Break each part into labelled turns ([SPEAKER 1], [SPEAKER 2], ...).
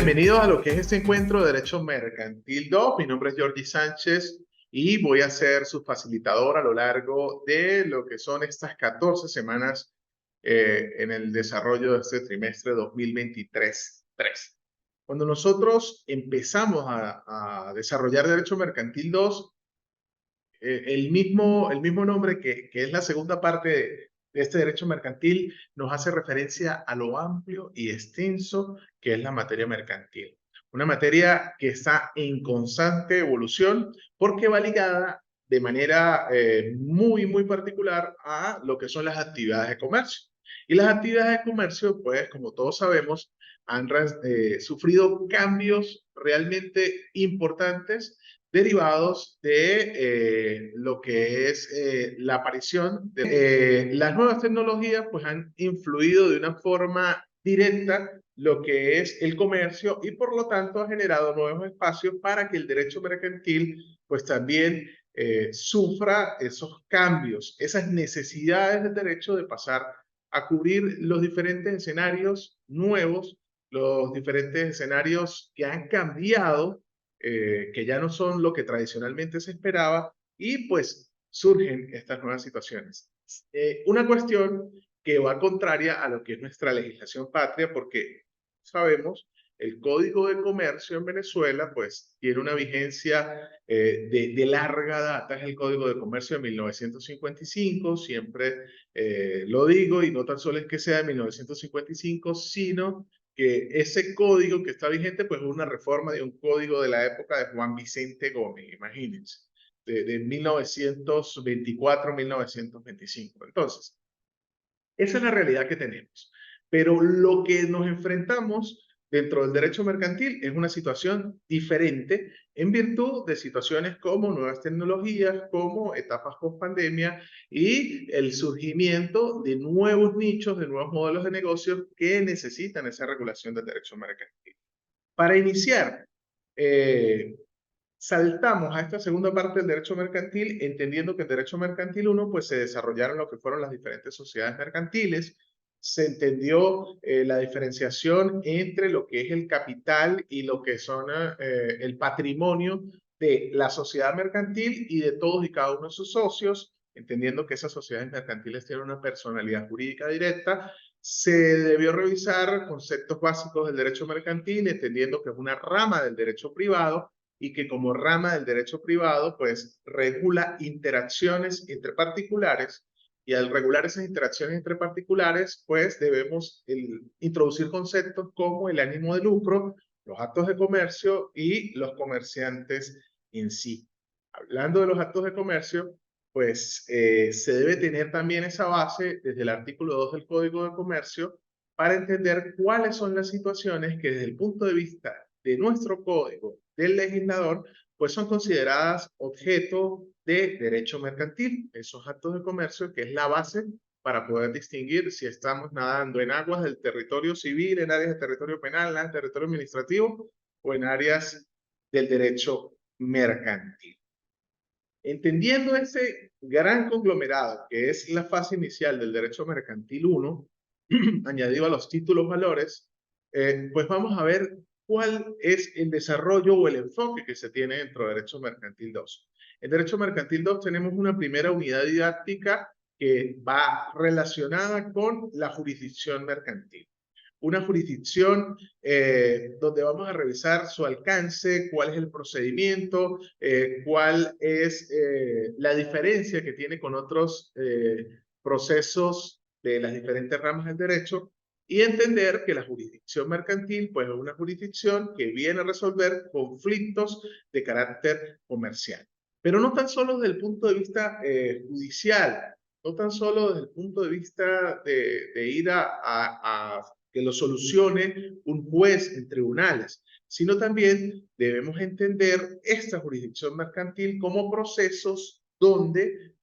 [SPEAKER 1] bienvenidos a lo que es este encuentro de Derecho Mercantil 2. Mi nombre es Jordi Sánchez y voy a ser su facilitador a lo largo de lo que son estas 14 semanas en el desarrollo de este trimestre 2023-3. Cuando nosotros empezamos a desarrollar Derecho Mercantil 2, el mismo nombre que es la segunda parte de este derecho mercantil nos hace referencia a lo amplio y extenso que es la materia mercantil. Una materia que está en constante evolución porque va ligada de manera muy particular a lo que son las actividades de comercio. Y las actividades de comercio, pues, como todos sabemos, han sufrido cambios realmente importantes derivados de lo que es la aparición de las nuevas tecnologías, pues han influido de una forma directa lo que es el comercio y por lo tanto ha generado nuevos espacios para que el derecho mercantil pues también sufra esos cambios, esas necesidades del derecho de pasar a cubrir los diferentes escenarios nuevos, los diferentes escenarios que han cambiado, que ya no son lo que tradicionalmente se esperaba y pues surgen estas nuevas situaciones. Una cuestión que va contraria a lo que es nuestra legislación patria porque sabemos el Código de Comercio en Venezuela pues tiene una vigencia de larga data, es el Código de Comercio de 1955, siempre lo digo y no tan solo es que sea de 1955, sino que ese código que está vigente, pues es una reforma de un código de la época de Juan Vicente Gómez, imagínense, de 1924-1925. Entonces, esa es la realidad que tenemos. Pero lo que nos enfrentamos dentro del derecho mercantil es una situación diferente en virtud de situaciones como nuevas tecnologías, como etapas post pandemia y el surgimiento de nuevos nichos, de nuevos modelos de negocio que necesitan esa regulación del derecho mercantil. Para iniciar, eh, saltamos a esta segunda parte del derecho mercantil, entendiendo que el derecho mercantil 1 pues se desarrollaron lo que fueron las diferentes sociedades mercantiles, se entendió la diferenciación entre lo que es el capital y lo que son el patrimonio de la sociedad mercantil y de todos y cada uno de sus socios, entendiendo que esas sociedades mercantiles tienen una personalidad jurídica directa. Se debió revisar conceptos básicos del derecho mercantil, entendiendo que es una rama del derecho privado y que como rama del derecho privado, pues regula interacciones entre particulares y al regular esas interacciones entre particulares, pues debemos introducir conceptos como el ánimo de lucro, los actos de comercio y los comerciantes en sí. Hablando de los actos de comercio, pues se debe tener también esa base desde el artículo 2 del Código de Comercio para entender cuáles son las situaciones que desde el punto de vista de nuestro código, del legislador, pues son consideradas objeto de derecho mercantil, esos actos de comercio, que es la base para poder distinguir si estamos nadando en aguas del territorio civil, en áreas de territorio penal, en áreas de territorio administrativo o en áreas del derecho mercantil. Entendiendo ese gran conglomerado que es la fase inicial del derecho mercantil 1, añadido a los títulos valores, pues vamos a ver cuál es el desarrollo o el enfoque que se tiene dentro de Derecho Mercantil 2. En Derecho Mercantil 2 tenemos una primera unidad didáctica que va relacionada con la jurisdicción mercantil. Una jurisdicción donde vamos a revisar su alcance, cuál es el procedimiento, cuál es la diferencia que tiene con otros procesos de las diferentes ramas del derecho y entender que la jurisdicción mercantil pues es una jurisdicción que viene a resolver conflictos de carácter comercial. Pero no tan solo desde el punto de vista judicial, no tan solo desde el punto de vista de ir a que lo solucione un juez en tribunales, sino también debemos entender esta jurisdicción mercantil como procesos donde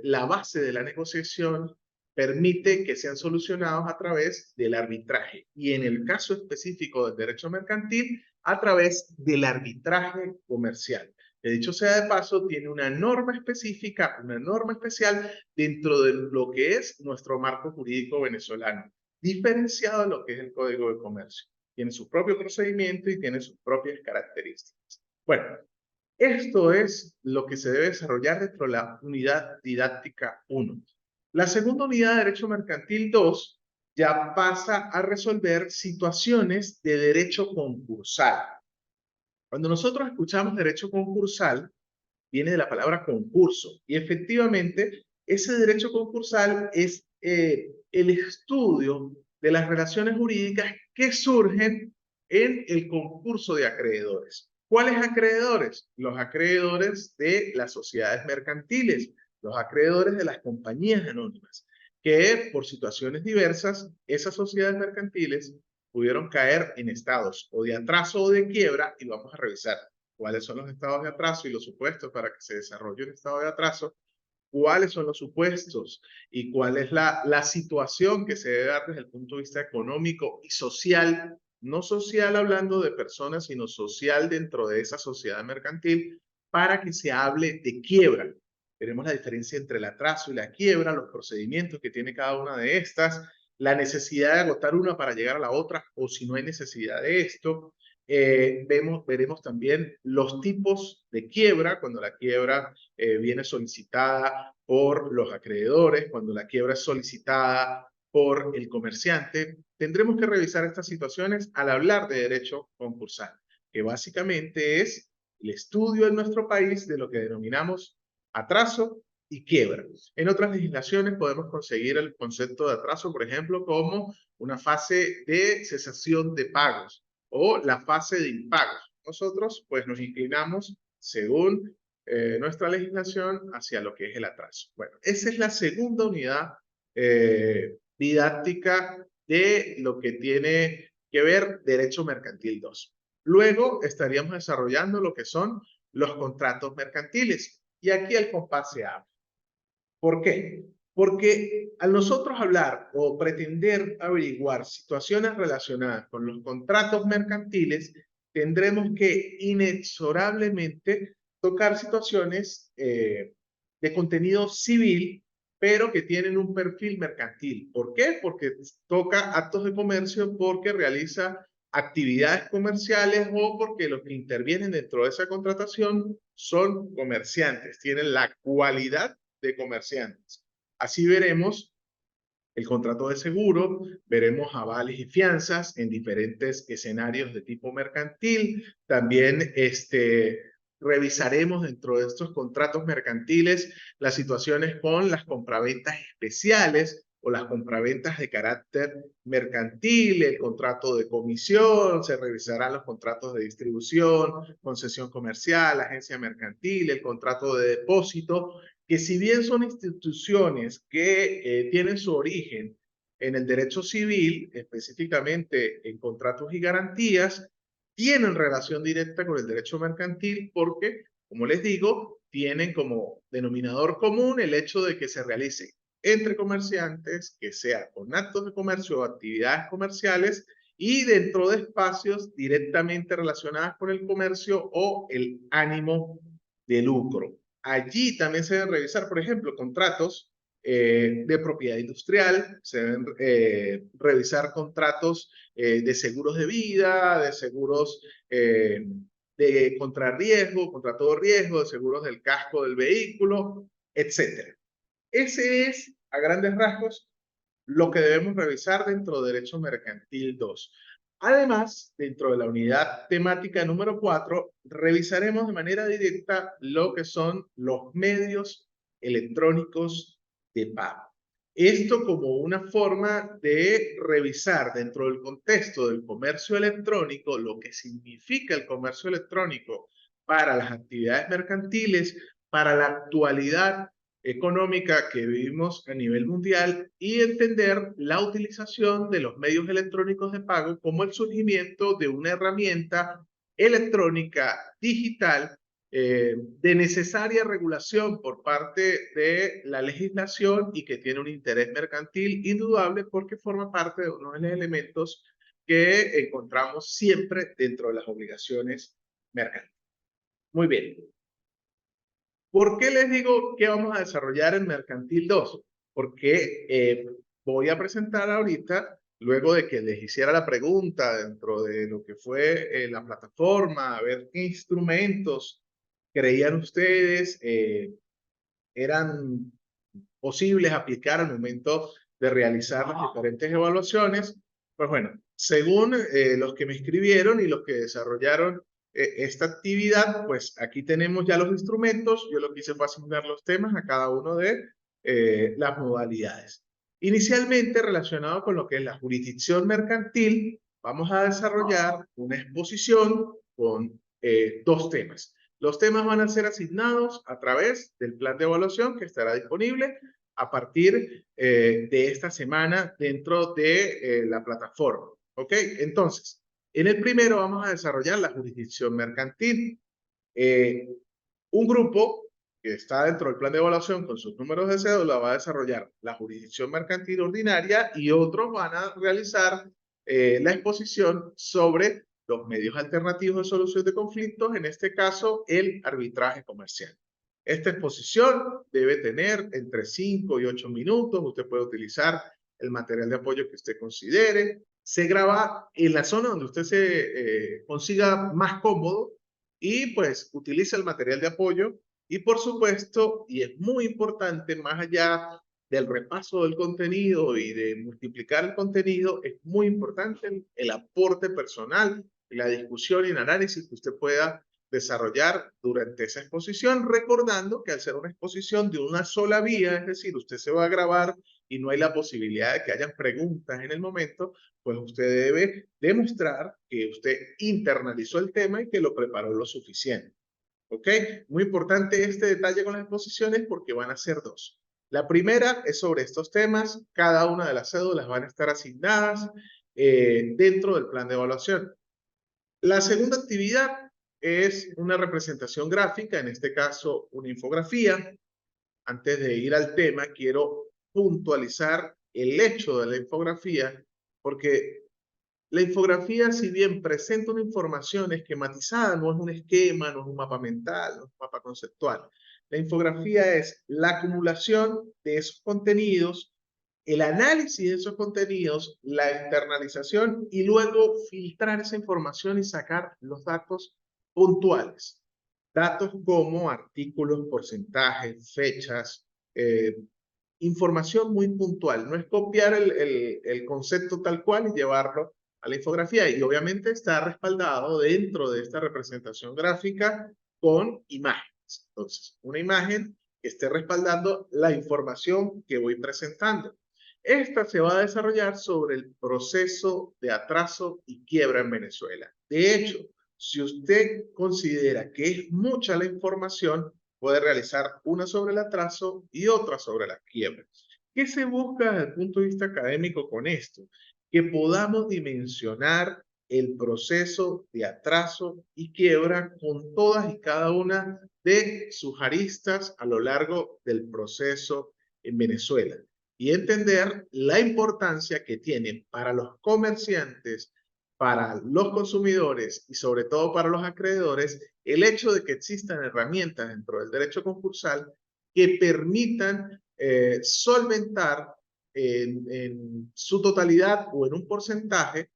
[SPEAKER 1] la base de la negociación permite que sean solucionados a través del arbitraje y en el caso específico del derecho mercantil a través del arbitraje comercial. Que dicho sea de paso, tiene una norma específica, una norma especial dentro de lo que es nuestro marco jurídico venezolano, diferenciado de lo que es el Código de Comercio. tiene su propio procedimiento y tiene sus propias características. Bueno, esto es lo que se debe desarrollar dentro de la unidad didáctica 1. La segunda unidad de Derecho Mercantil 2 ya pasa a resolver situaciones de derecho concursal. Cuando nosotros escuchamos derecho concursal, viene de la palabra concurso. Y efectivamente, ese derecho concursal es el estudio de las relaciones jurídicas que surgen en el concurso de acreedores. ¿Cuáles acreedores? Los acreedores de las sociedades mercantiles, los acreedores de las compañías anónimas, que por situaciones diversas, esas sociedades mercantiles pudieron caer en estados o de atraso o de quiebra, y vamos a revisar cuáles son los estados de atraso y los supuestos para que se desarrolle un estado de atraso, cuáles son los supuestos y cuál es la situación que se debe dar desde el punto de vista económico y social, no social hablando de personas, sino social dentro de esa sociedad mercantil, para que se hable de quiebra. Veremos la diferencia entre el atraso y la quiebra, los procedimientos que tiene cada una de estas, la necesidad de agotar una para llegar a la otra, o si no hay necesidad de esto. Veremos también los tipos de quiebra, cuando la quiebra viene solicitada por los acreedores, cuando la quiebra es solicitada por el comerciante. Tendremos que revisar estas situaciones al hablar de derecho concursal, que básicamente es el estudio en nuestro país de lo que denominamos atraso y quiebra. En otras legislaciones podemos conseguir el concepto de atraso, por ejemplo, como una fase de cesación de pagos o la fase de impagos. Nosotros, pues, nos inclinamos, según nuestra legislación, hacia lo que es el atraso. Bueno, esa es la segunda unidad didáctica de lo que tiene que ver Derecho Mercantil 2. Luego estaríamos desarrollando lo que son los contratos mercantiles. Y aquí el compás se abre. ¿Por qué? Porque al nosotros hablar o pretender averiguar situaciones relacionadas con los contratos mercantiles, tendremos que inexorablemente tocar situaciones de contenido civil, pero que tienen un perfil mercantil. ¿Por qué? Porque toca actos de comercio, porque realiza actividades comerciales o porque los que intervienen dentro de esa contratación son comerciantes, tienen la cualidad de comerciantes. Así veremos el contrato de seguro, veremos avales y fianzas en diferentes escenarios de tipo mercantil. También revisaremos dentro de estos contratos mercantiles las situaciones con las compraventas especiales o las compraventas de carácter mercantil, el contrato de comisión, se revisarán los contratos de distribución, concesión comercial, agencia mercantil, el contrato de depósito, que si bien son instituciones que tienen su origen en el derecho civil, específicamente en contratos y garantías, tienen relación directa con el derecho mercantil porque, como les digo, tienen como denominador común el hecho de que se realice entre comerciantes, que sea con actos de comercio o actividades comerciales y dentro de espacios directamente relacionados con el comercio o el ánimo de lucro. Allí también se deben revisar, por ejemplo, contratos de propiedad industrial, se deben revisar contratos de seguros de vida, de seguros de contrarriesgo, contra todo riesgo, de seguros del casco del vehículo, etc. Ese es, a grandes rasgos, lo que debemos revisar dentro de Derecho Mercantil 2. Además, dentro de la unidad temática número 4, revisaremos de manera directa lo que son los medios electrónicos de pago. Esto como una forma de revisar dentro del contexto del comercio electrónico lo que significa el comercio electrónico para las actividades mercantiles, para la actualidad económica que vivimos a nivel mundial y entender la utilización de los medios electrónicos de pago como el surgimiento de una herramienta electrónica digital de necesaria regulación por parte de la legislación y que tiene un interés mercantil indudable porque forma parte de uno de los elementos que encontramos siempre dentro de las obligaciones mercantiles. Muy bien. ¿Por qué les digo que vamos a desarrollar en Mercantil 2? Porque voy a presentar ahorita luego de que les hiciera la pregunta dentro de lo que fue la plataforma, a ver qué instrumentos creían ustedes eran posibles aplicar al momento de realizar las diferentes evaluaciones. Pues bueno, según los que me escribieron y los que desarrollaron esta actividad, pues aquí tenemos ya los instrumentos. Yo lo que hice fue asignar los temas a cada uno de las modalidades. Inicialmente, relacionado con lo que es la jurisdicción mercantil, vamos a desarrollar una exposición con dos temas. Los temas van a ser asignados a través del plan de evaluación que estará disponible a partir de esta semana dentro de la plataforma. ¿Ok? Entonces, en el primero vamos a desarrollar la jurisdicción mercantil. Un grupo que está dentro del plan de evaluación con sus números de cédula va a desarrollar la jurisdicción mercantil ordinaria y otros van a realizar la exposición sobre los medios alternativos de solución de conflictos, en este caso el arbitraje comercial. Esta exposición debe tener entre 5 y 8 minutos. Usted puede utilizar el material de apoyo que usted considere. Se graba en la zona donde usted se consiga más cómodo y pues utiliza el material de apoyo. Y por supuesto, y es muy importante, más allá del repaso del contenido y de multiplicar el contenido, es muy importante el aporte personal, la discusión y el análisis que usted pueda desarrollar durante esa exposición, recordando que al ser una exposición de una sola vía, es decir, usted se va a grabar y no hay la posibilidad de que hayan preguntas en el momento, pues usted debe demostrar que usted internalizó el tema y que lo preparó lo suficiente. ¿Ok? Muy importante este detalle con las exposiciones porque van a ser dos. La primera es sobre estos temas. Cada una de las cédulas van a estar asignadas dentro del plan de evaluación. La segunda actividad es una representación gráfica, en este caso una infografía. Antes de ir al tema, quiero puntualizar el hecho de la infografía, porque la infografía, si bien presenta una información esquematizada, no es un esquema, no es un mapa mental, no es un mapa conceptual. La infografía es la acumulación de esos contenidos, el análisis de esos contenidos, la internalización y luego filtrar esa información y sacar los datos puntuales. Datos como artículos, porcentajes, fechas, información muy puntual. No es copiar el concepto tal cual y llevarlo a la infografía. Y obviamente está respaldado dentro de esta representación gráfica con imágenes. Entonces, una imagen que esté respaldando la información que voy presentando. Esta se va a desarrollar sobre el proceso de atraso y quiebra en Venezuela. De hecho, si usted considera que es mucha la información, puede realizar una sobre el atraso y otra sobre la quiebra. ¿Qué se busca desde el punto de vista académico con esto? Que podamos dimensionar el proceso de atraso y quiebra con todas y cada una de sus aristas a lo largo del proceso en Venezuela y entender la importancia que tiene para los comerciantes, para los consumidores y sobre todo para los acreedores el hecho de que existan herramientas dentro del derecho concursal que permitan solventar en su totalidad o en un porcentaje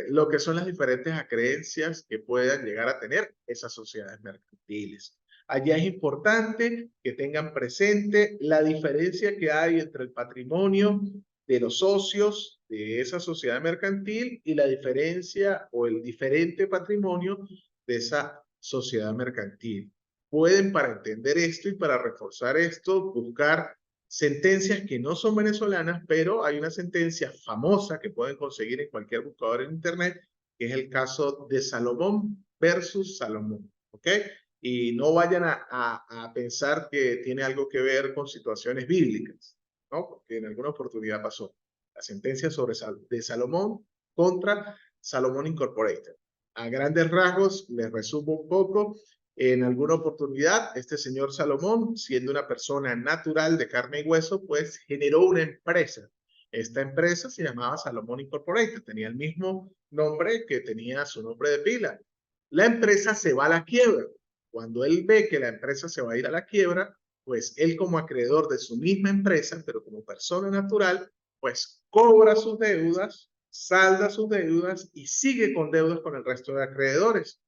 [SPEAKER 1] lo que son las diferentes acreencias que puedan llegar a tener esas sociedades mercantiles. Allá es importante que tengan presente la diferencia que hay entre el patrimonio de los socios de esa sociedad mercantil y la diferencia o el diferente patrimonio de esa sociedad mercantil. Pueden, para entender esto y para reforzar esto, buscar sentencias que no son venezolanas, pero hay una sentencia famosa que pueden conseguir en cualquier buscador en internet, que es el caso de Salomón versus Salomón. ¿Ok? Y no vayan a pensar que tiene algo que ver con situaciones bíblicas, ¿no? Porque en alguna oportunidad pasó. La sentencia de Salomón contra Salomón Incorporated. A grandes rasgos, les resumo un poco. En alguna oportunidad, este señor Salomón, siendo una persona natural de carne y hueso, pues generó una empresa. Esta empresa se llamaba Salomón Incorporated, tenía el mismo nombre que tenía su nombre de pila. La empresa se va a la quiebra. Cuando él ve que la empresa se va a ir a la quiebra, pues él como acreedor de su misma empresa, pero como persona natural, pues cobra sus deudas, salda sus deudas y sigue con deudas con el resto de acreedores.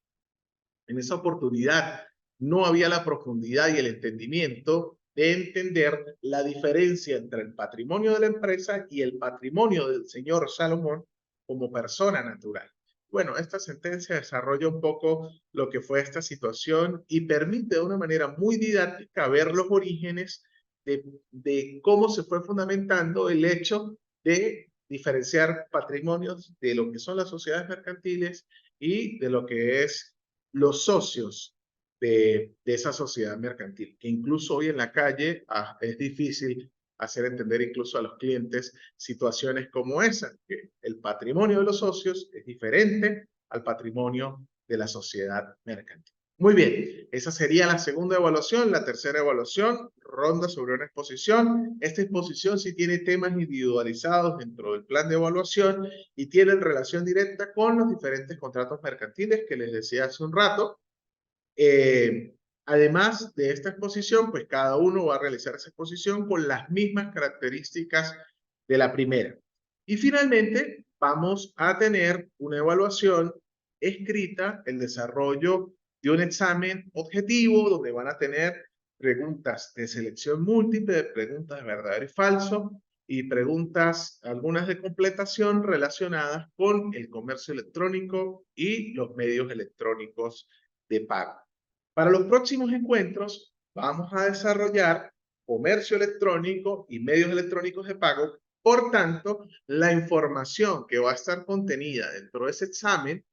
[SPEAKER 1] En esa oportunidad no había la profundidad y el entendimiento de entender la diferencia entre el patrimonio de la empresa y el patrimonio del señor Salomón como persona natural. Bueno, esta sentencia desarrolla un poco lo que fue esta situación y permite de una manera muy didáctica ver los orígenes de cómo se fue fundamentando el hecho de diferenciar patrimonios de lo que son las sociedades mercantiles y de lo que es los socios de esa sociedad mercantil, que incluso hoy en la calle es difícil hacer entender incluso a los clientes situaciones como esa, que el patrimonio de los socios es diferente al patrimonio de la sociedad mercantil. Muy bien, esa sería la segunda evaluación. La tercera evaluación ronda sobre una exposición. Esta exposición sí tiene temas individualizados dentro del plan de evaluación y tiene relación directa con los diferentes contratos mercantiles que les decía hace un rato. Además de esta exposición, pues cada uno va a realizar esa exposición con las mismas características de la primera. Y finalmente, vamos a tener una evaluación escrita, el desarrollo de un examen objetivo, donde van a tener preguntas de selección múltiple, preguntas de verdadero y falso, y preguntas, algunas de completación relacionadas con el comercio electrónico y los medios electrónicos de pago. Para los próximos encuentros vamos a desarrollar comercio electrónico y medios electrónicos de pago. Por tanto, la información que va a estar contenida dentro de ese examen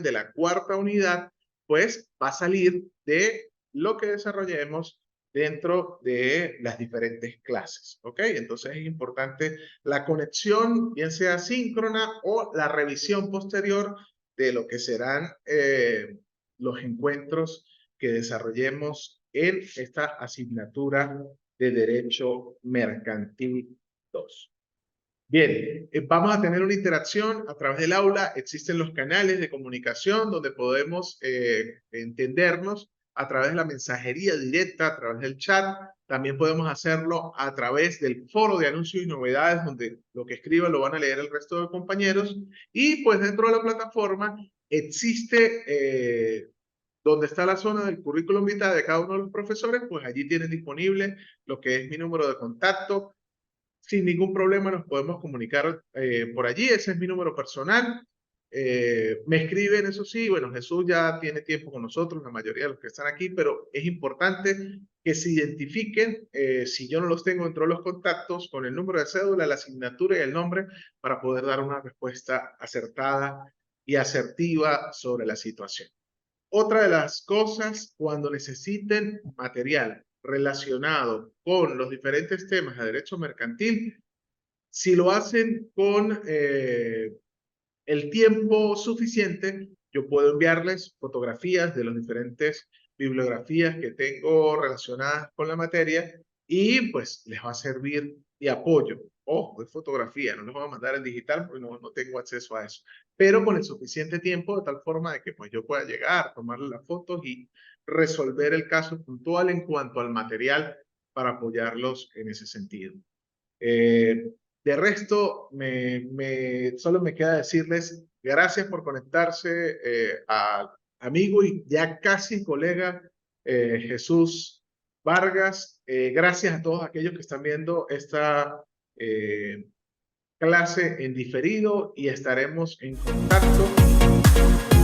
[SPEAKER 1] de la cuarta unidad, pues va a salir de lo que desarrollemos dentro de las diferentes clases, ¿ok? Entonces es importante la conexión, bien sea síncrona o la revisión posterior de lo que serán los encuentros que desarrollemos en esta asignatura de Derecho Mercantil 2. Bien, vamos a tener una interacción a través del aula. Existen los canales de comunicación donde podemos entendernos a través de la mensajería directa, a través del chat. También podemos hacerlo a través del foro de anuncios y novedades, donde lo que escriba lo van a leer el resto de compañeros. Y pues dentro de la plataforma existe donde está la zona del currículum vitae de cada uno de los profesores, pues allí tienen disponible lo que es mi número de contacto. Sin ningún problema nos podemos comunicar por allí, ese es mi número personal. Me escriben, eso sí, bueno, Jesús ya tiene tiempo con nosotros, la mayoría de los que están aquí, pero es importante que se identifiquen, si yo no los tengo dentro de los contactos, con el número de cédula, la asignatura y el nombre, para poder dar una respuesta acertada y asertiva sobre la situación. Otra de las cosas, cuando necesiten material relacionado con los diferentes temas de derecho mercantil, si lo hacen con el tiempo suficiente, yo puedo enviarles fotografías de las diferentes bibliografías que tengo relacionadas con la materia y pues les va a servir de apoyo. Ojo, de fotografía, no les voy a mandar en digital porque no tengo acceso a eso, pero con el suficiente tiempo de tal forma de que pues yo pueda llegar, tomarle las fotos y resolver el caso puntual en cuanto al material para apoyarlos en ese sentido. De resto, solo me queda decirles gracias por conectarse a amigo y ya casi colega Jesús Vargas. Gracias a todos aquellos que están viendo esta clase en diferido y estaremos en contacto.